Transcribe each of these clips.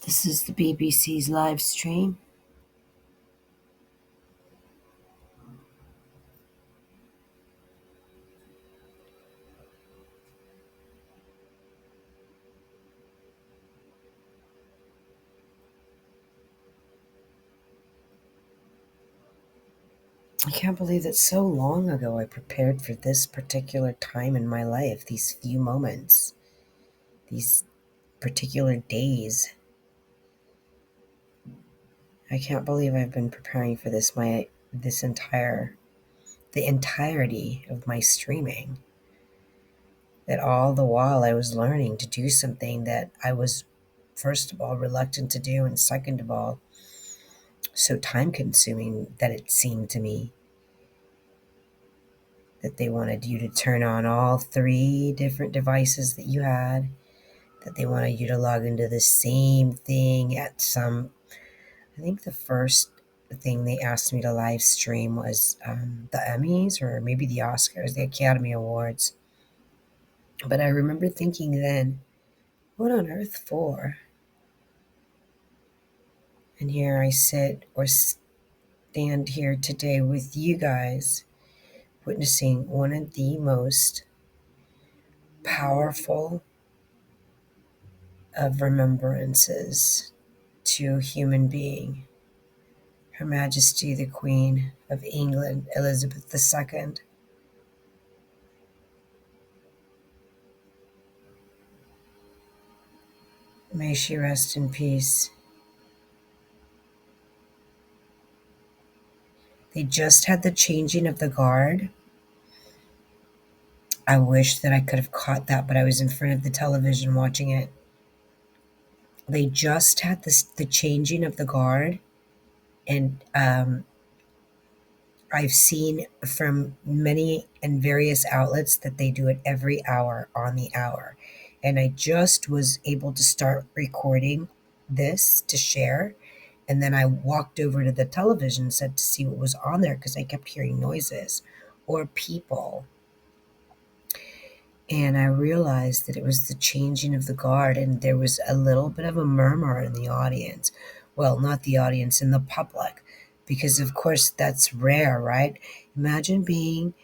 This is the BBC's live stream. I can't believe that so long ago I prepared for this particular time in my life, these few moments, these particular days. I can't believe I've been preparing for this the entirety of my streaming. That all the while I was learning to do something that I was, first of all, reluctant to do, and second of all, so time consuming that it seemed to me that they wanted you to turn on all three different devices that you had, that they wanted you to log into the same thing at I think the first thing they asked me to live stream was the Emmys or maybe the Oscars, the Academy Awards. But I remember thinking then, what on earth for? And here I sit or stand here today with you guys, witnessing one of the most powerful of remembrances to a human being, Her Majesty the Queen of England, Elizabeth II. May she rest in peace. They just had the changing of the guard. I wish that I could have caught that, but I was in front of the television watching it. They just had the changing of the guard, and I've seen from many and various outlets that they do it every hour on the hour. And I just was able to start recording this to share. And then I walked over to the television set to see what was on there because I kept hearing noises or people. And I realized that it was the changing of the guard, and there was a little bit of a murmur in the audience. Well, not the audience, in the public, because of course that's rare, right? Imagine being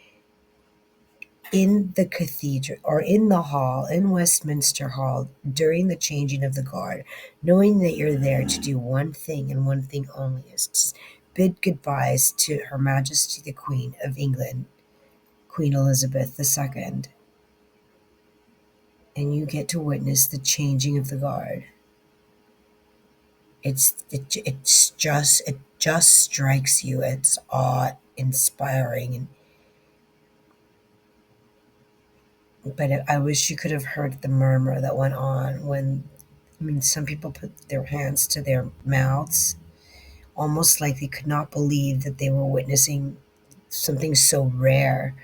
in the cathedral or in the hall, in Westminster Hall, during the changing of the guard, knowing that you're there to do one thing and one thing only, is to bid goodbyes to Her Majesty the Queen of England, Queen Elizabeth II. And you get to witness the changing of the guard. It just strikes you. It's awe inspiring. But I wish you could have heard the murmur that went on when, I mean, some people put their hands to their mouths, almost like they could not believe that they were witnessing something so rare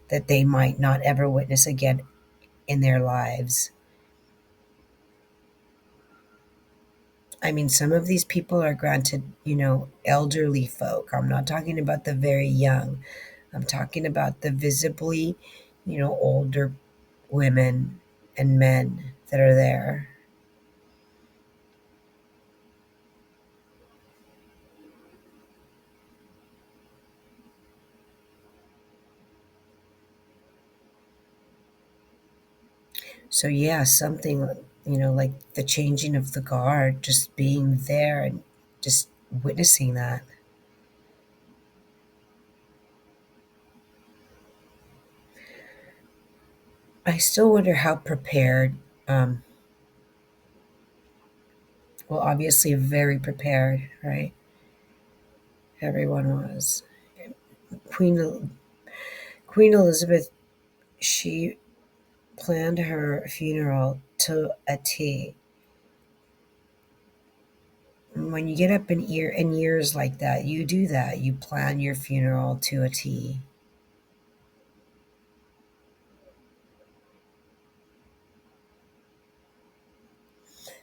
that they might not ever witness again in their lives. I mean, some of these people are granted, elderly folk. I'm not talking about the very young. I'm talking about the visibly, older women and men that are there. So, yeah, something, like the changing of the guard, just being there and just witnessing that. I still wonder how prepared, um, well, obviously, very prepared, right? Everyone was. Queen, Queen Elizabeth, she planned her funeral to a T. When you get up in years like that, you do that. You plan your funeral to a T.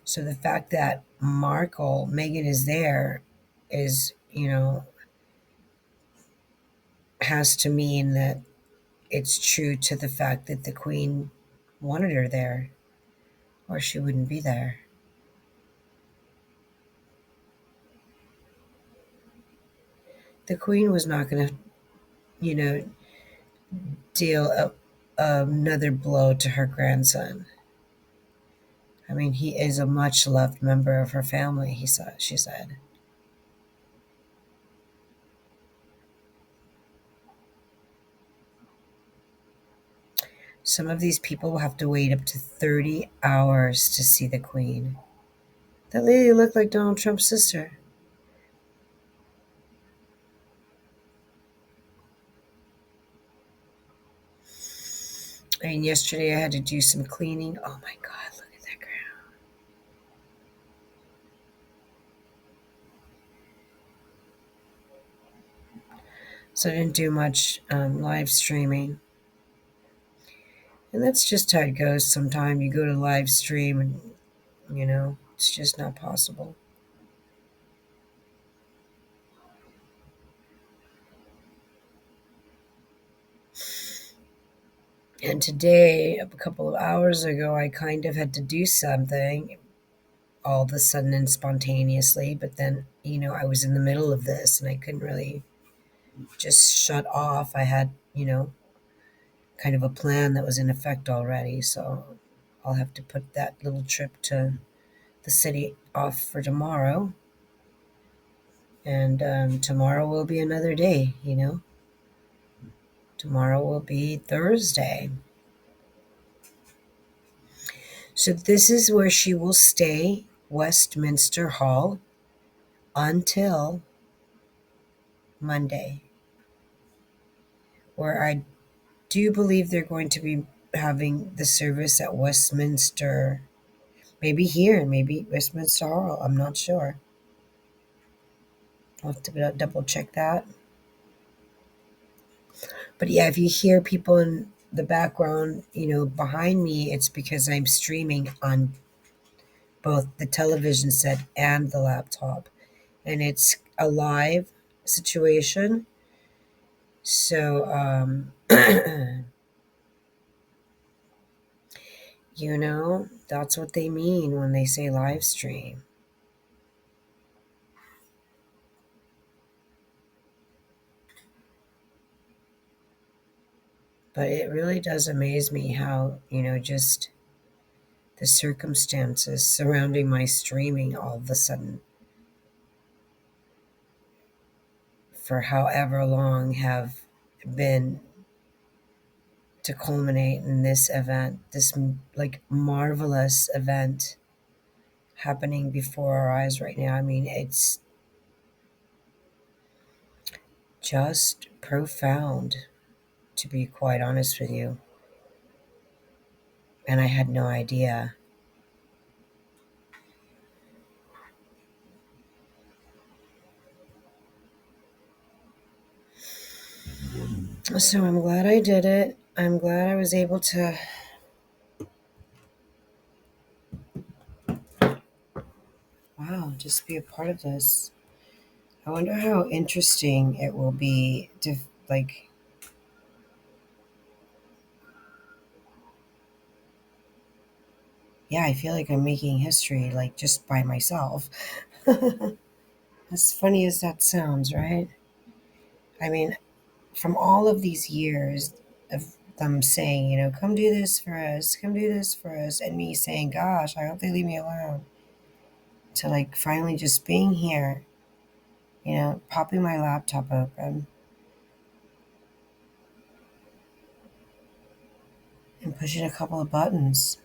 So the fact that Megan is there is, has to mean that it's true to the fact that the Queen wanted her there, or she wouldn't be there. The queen was not going to, you know, deal another blow to her grandson. I mean, he is a much loved member of her family, she said. Some of these people will have to wait up to 30 hours to see the queen. That lady looked like Donald Trump's sister. I mean, yesterday I had to do some cleaning. Oh my God, look at that ground. So I didn't do much live streaming. And that's just how it goes sometimes. You go to live stream and, it's just not possible. And today, a couple of hours ago, I kind of had to do something all of a sudden and spontaneously. But then, I was in the middle of this and I couldn't really just shut off. I had, kind of a plan that was in effect already. So I'll have to put that little trip to the city off for tomorrow. And tomorrow will be another day. Tomorrow will be Thursday. So this is where she will stay, Westminster Hall, until Monday, where I do believe they're going to be having the service at Westminster, maybe here, maybe Westminster Hall. I'm not sure. I'll have to double check that. But yeah, if you hear people in the background, behind me, it's because I'm streaming on both the television set and the laptop. And it's a live situation. So, that's what they mean when they say live stream. But it really does amaze me how, just the circumstances surrounding my streaming all of a sudden for however long have been to culminate in this event, this like marvelous event happening before our eyes right now. I mean, it's just profound, to be quite honest with you. And I had no idea. So I'm glad I did it. I'm glad I was able to, wow, just be a part of this. I wonder how interesting it will be to, like, yeah, I feel like I'm making history, like, just by myself. As funny as that sounds, right? I mean, from all of these years of them saying, come do this for us, come do this for us, and me saying, gosh, I hope they leave me alone, to like finally just being here, popping my laptop open and pushing a couple of buttons.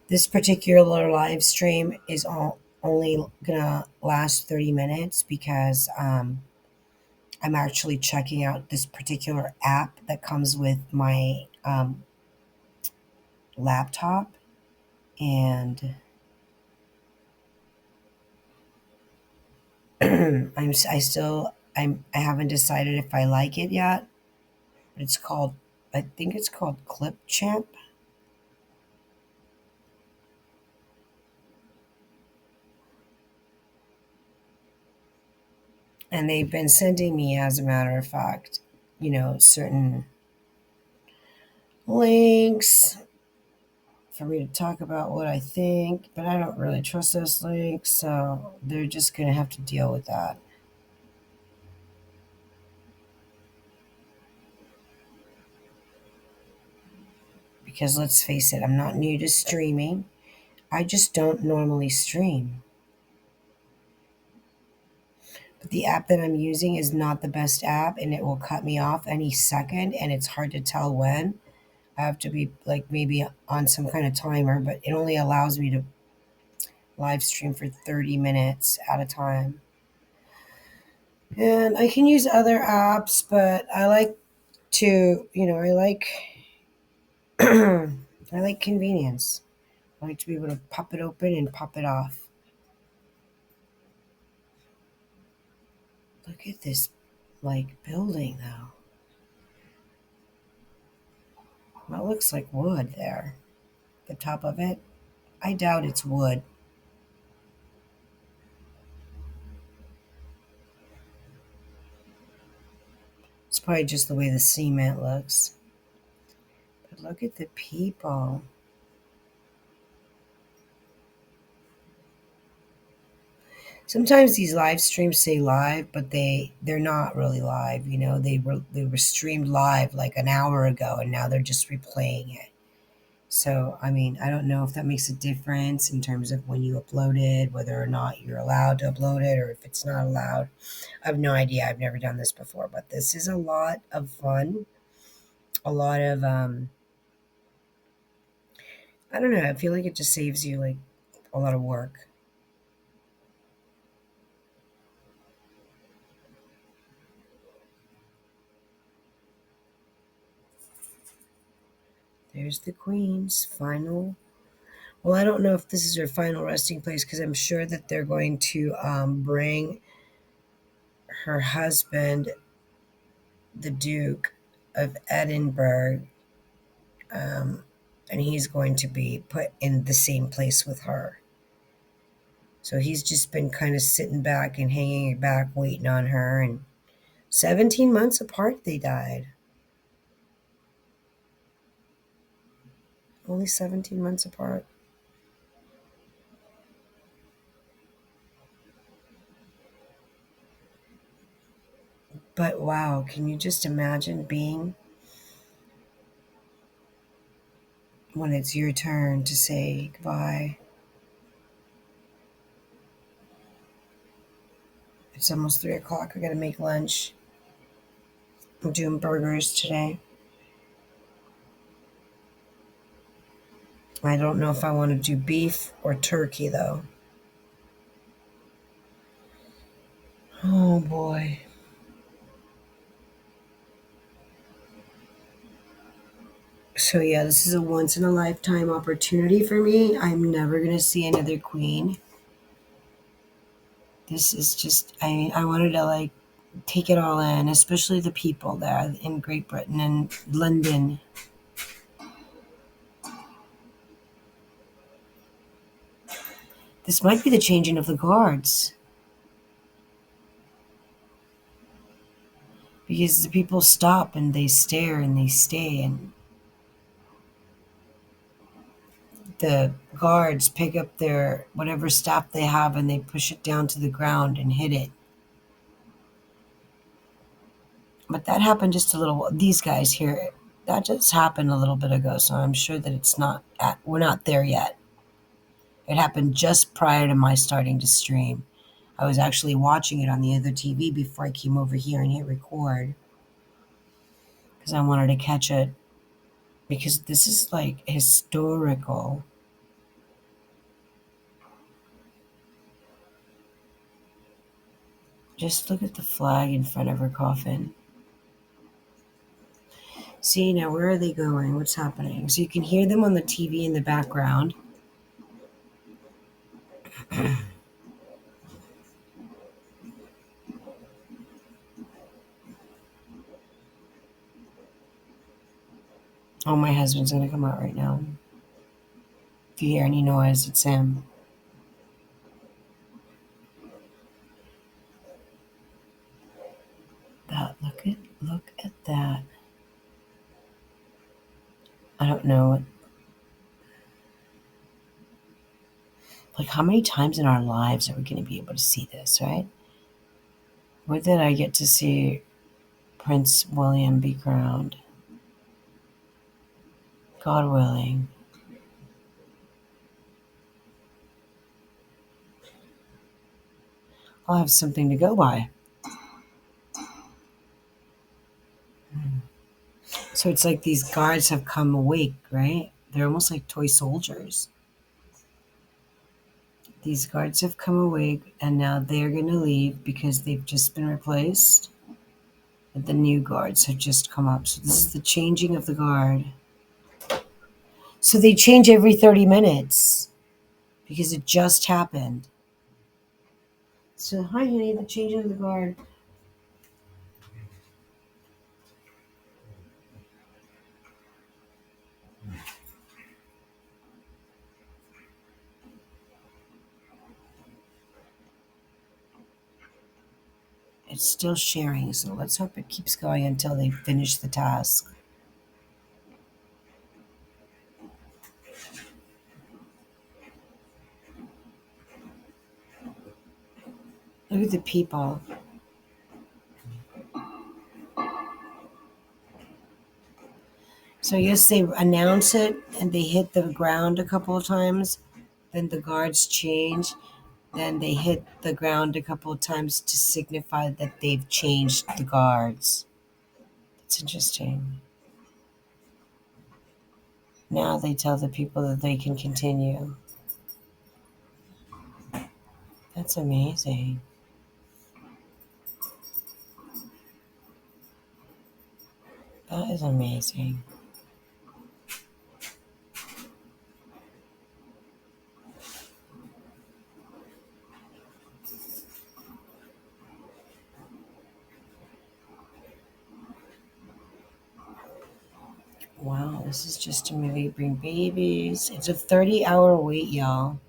This particular live stream is only gonna last 30 minutes because I'm actually checking out this particular app that comes with my laptop, and I haven't decided if I like it yet. But I think it's called Clipchamp, and they've been sending me, as a matter of fact, certain links for me to talk about what I think, but I don't really trust those links, so they're just going to have to deal with that. Because let's face it, I'm not new to streaming. I just don't normally stream. But the app that I'm using is not the best app, and it will cut me off any second, and it's hard to tell when. I have to be like maybe on some kind of timer, but it only allows me to live stream for 30 minutes at a time. And I can use other apps, but I like to, I like convenience. I like to be able to pop it open and pop it off. Look at this, like, building, though. That looks like wood there. The top of it. I doubt it's wood. It's probably just the way the cement looks. But look at the people. Sometimes these live streams say live, but they're not really live. They were streamed live like an hour ago, and now they're just replaying it. So I mean, I don't know if that makes a difference in terms of when you upload it, whether or not you're allowed to upload it, or if it's not allowed. I have no idea. I've never done this before, but this is a lot of fun. A lot of I don't know. I feel like it just saves you like a lot of work. There's the Queen's final. Well, I don't know if this is her final resting place because I'm sure that they're going to bring her husband, the Duke of Edinburgh, um, and he's going to be put in the same place with her. So he's just been kind of sitting back and hanging back, waiting on her. And 17 months apart, they died. Only 17 months apart. But wow, can you just imagine being when it's your turn to say goodbye? It's almost 3 o'clock. I gotta make lunch. I'm doing burgers today. I don't know if I want to do beef or turkey though. Oh boy. So yeah, this is a once in a lifetime opportunity for me. I'm never gonna see another queen. This is just I wanted to like take it all in, especially the people there in Great Britain and London. This might be the changing of the guards because the people stop and they stare and they stay, and the guards pick up their whatever staff they have and they push it down to the ground and hit it. But that happened just a little. These guys here, that just happened a little bit ago, so I'm sure that it's not at. We're not there yet. It happened just prior to my starting to stream. I was actually watching it on the other TV before I came over here and hit record because I wanted to catch it because this is like historical. Just look at the flag in front of her coffin. See, now where are they going? What's happening? So you can hear them on the TV in the background. Oh, my husband's gonna come out right now. If you hear any noise, it's him. That look at that. I don't know. Like, how many times in our lives are we going to be able to see this, right? Where did I get to see Prince William be crowned? God willing. I'll have something to go by. So it's like these guards have come awake, right? They're almost like toy soldiers. These guards have come awake and now they're going to leave because they've just been replaced. But the new guards have just come up. So this is the changing of the guard. So they change every 30 minutes because it just happened. So, hi, honey, the changing of the guard. It's still sharing, so let's hope it keeps going until they finish the task. Look at the people. So, yes, they announce it and they hit the ground a couple of times. Then the guards change. Then they hit the ground a couple of times to signify that they've changed the guards. That's interesting. Now they tell the people that they can continue. That's amazing. That is amazing. Wow, this is just a movie. Bring babies. It's a 30-hour wait, y'all,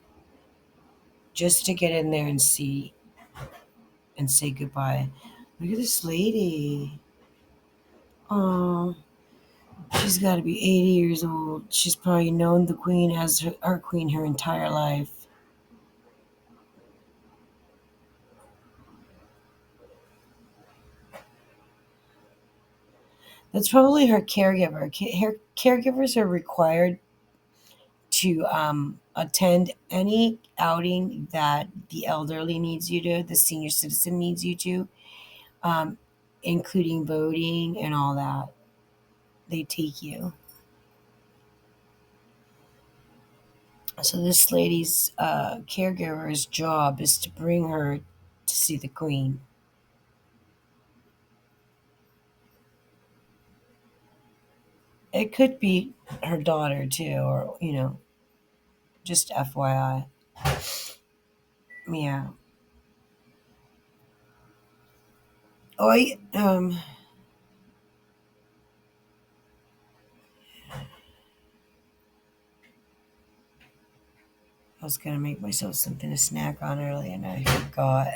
just to get in there and see and say goodbye. Look at this lady. Oh, she's got to be 80 years old. She's probably known the queen as our queen her entire life. That's probably her caregiver. Her caregivers are required to attend any outing that the elderly needs you to, the senior citizen needs you to, um, including voting and all that. They take you. So this lady's caregiver's job is to bring her to see the queen. It could be her daughter too, or just FYI. Yeah. Oh, I was gonna make myself something to snack on early, and I forgot.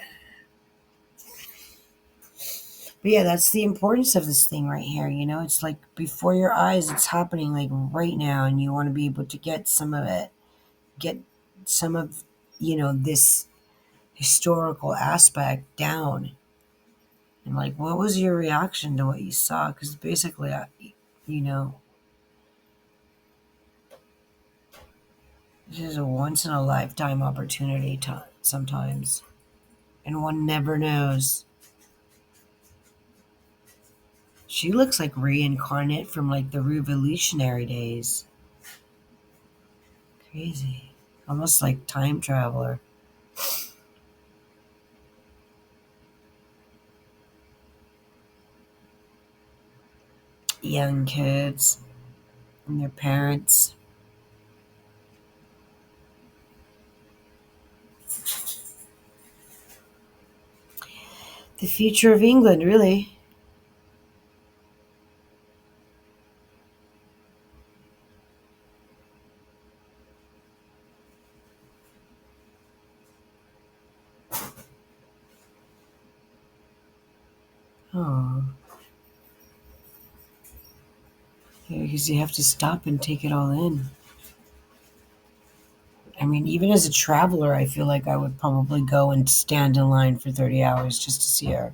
But yeah, that's the importance of this thing right here. It's like before your eyes, it's happening like right now, and you want to be able to get some of it, get some of, this historical aspect down. And like, what was your reaction to what you saw? Because basically, you know, this is a once in a lifetime opportunity sometimes, and one never knows. She looks like reincarnate from like the revolutionary days. Crazy. Almost like time traveler. Young kids and their parents. The future of England, really. Oh, yeah, because you have to stop and take it all in. I mean, even as a traveler, I feel like I would probably go and stand in line for 30 hours just to see her.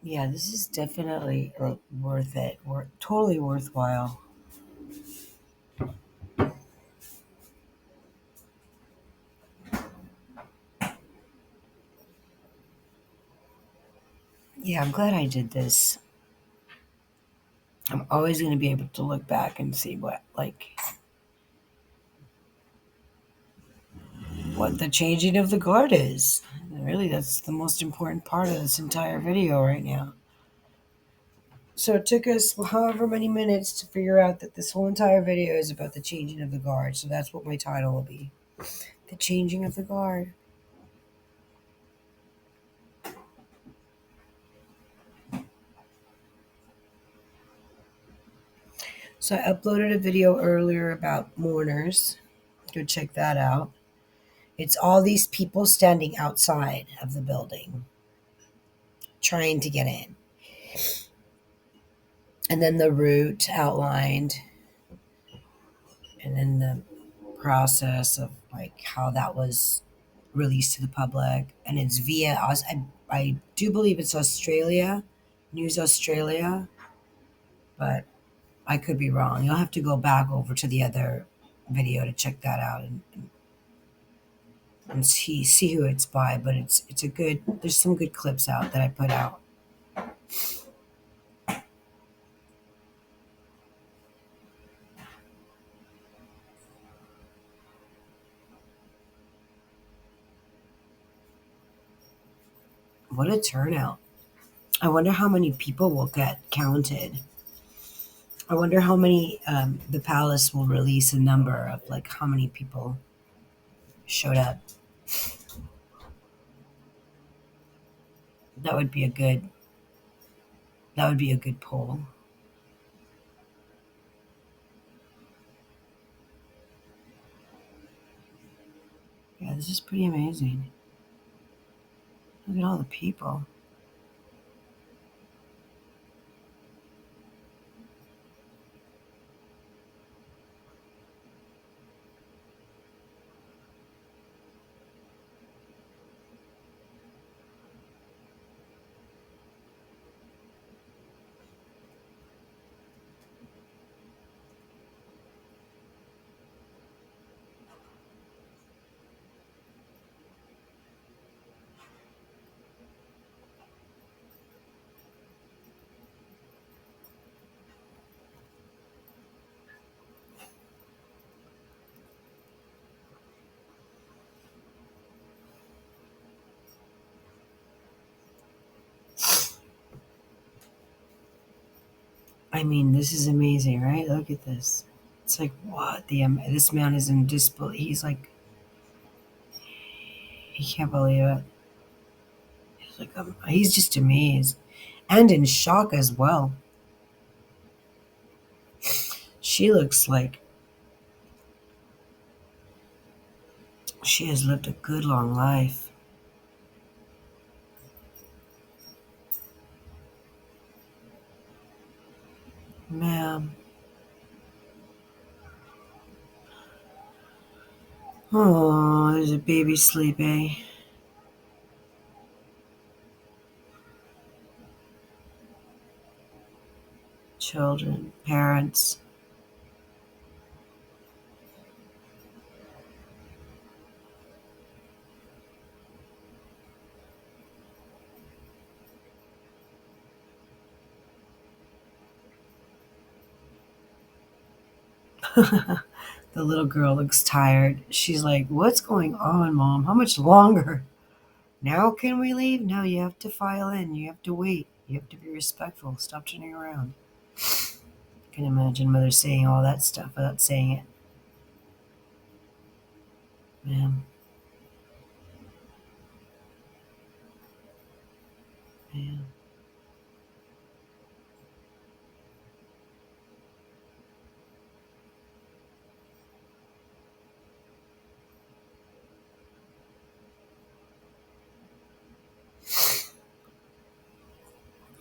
Yeah, this is definitely like worth it. Totally worthwhile. Yeah, I'm glad I did this. I'm always going to be able to look back and see what the changing of the guard is. Really, that's the most important part of this entire video right now. So it took us however many minutes to figure out that this whole entire video is about the changing of the guard. So that's what my title will be. The changing of the guard. So I uploaded a video earlier about mourners. Go check that out. It's all these people standing outside of the building trying to get in. And then the route outlined, and then the process of like how that was released to the public. And it's via us. I do believe it's Australia, News Australia, but I could be wrong. You'll have to go back over to the other video to check that out and see who it's by. But it's a good. There's some good clips out that I put out. What a turnout! I wonder how many people will get counted. I wonder how many the palace will release a number of like how many people showed up. That would be a good. That would be a good poll. Yeah, this is pretty amazing. Look at all the people. I mean, this is amazing, right? Look at this. It's like what this man is in disbelief. He's like he can't believe it. He's like he's just amazed and in shock as well. She looks like she has lived a good long life. Ma'am. Oh, there's a baby sleeping. Children, parents. The little girl looks tired. She's like, "What's going on, Mom? How much longer? Now can we leave? No, you have to file in. You have to wait." You have to be respectful. Stop turning around. I can imagine mother saying all that stuff without saying it. Man, man.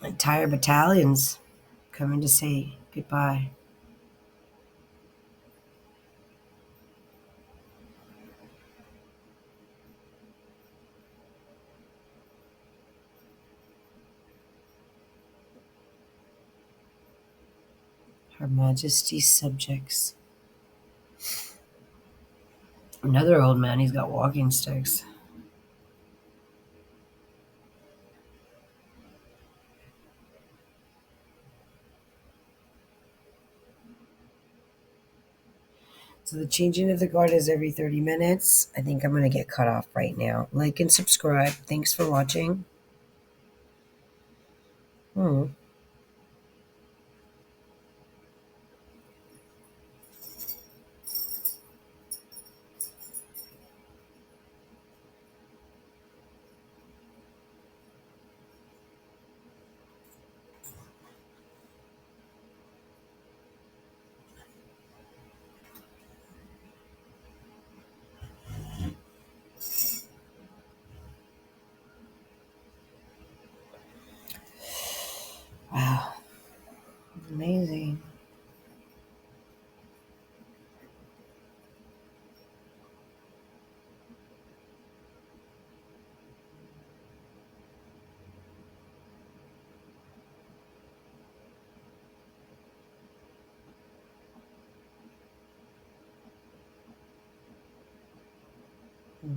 Entire battalions coming to say goodbye. Her Majesty's subjects. Another old man, he's got walking sticks. So the changing of the guard is every 30 minutes. I think I'm going to get cut off right now. Like and subscribe. Thanks for watching. Hmm. Wow. Amazing. Hmm.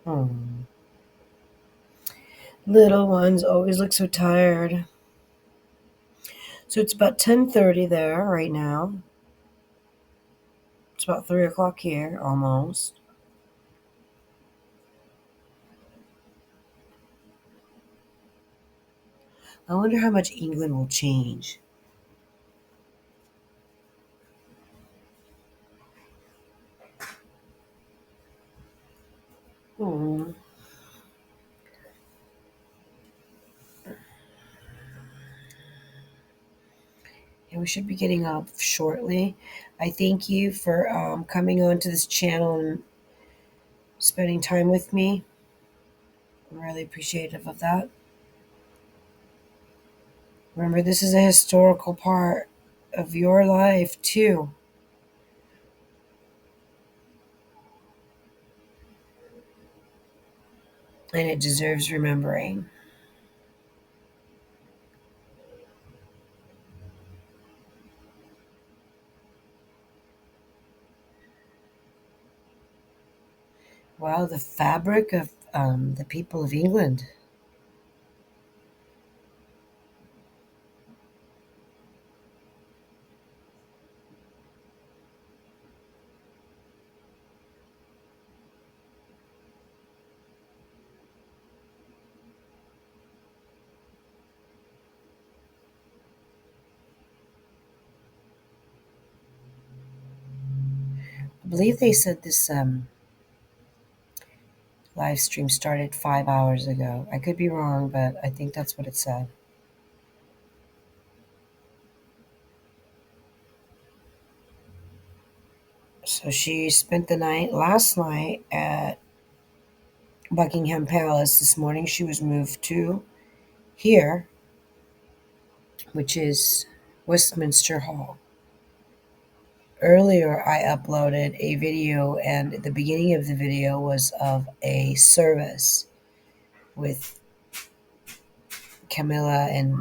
Hmm. Little ones always look so tired. So it's about 10:30 there right now. It's about 3 o'clock here, almost. I wonder how much England will change. Hmm. Yeah, we should be getting off shortly. I thank you for coming on to this channel and spending time with me. I'm really appreciative of that. Remember, this is a historical part of your life, too, and it deserves remembering. Wow, the fabric of the people of England. I believe they said this live stream started 5 hours ago. I could be wrong, but I think that's what it said. So she spent the night last night at Buckingham Palace. This morning she was moved to here, which is Westminster Hall. Earlier, I uploaded a video, and the beginning of the video was of a service with Camilla and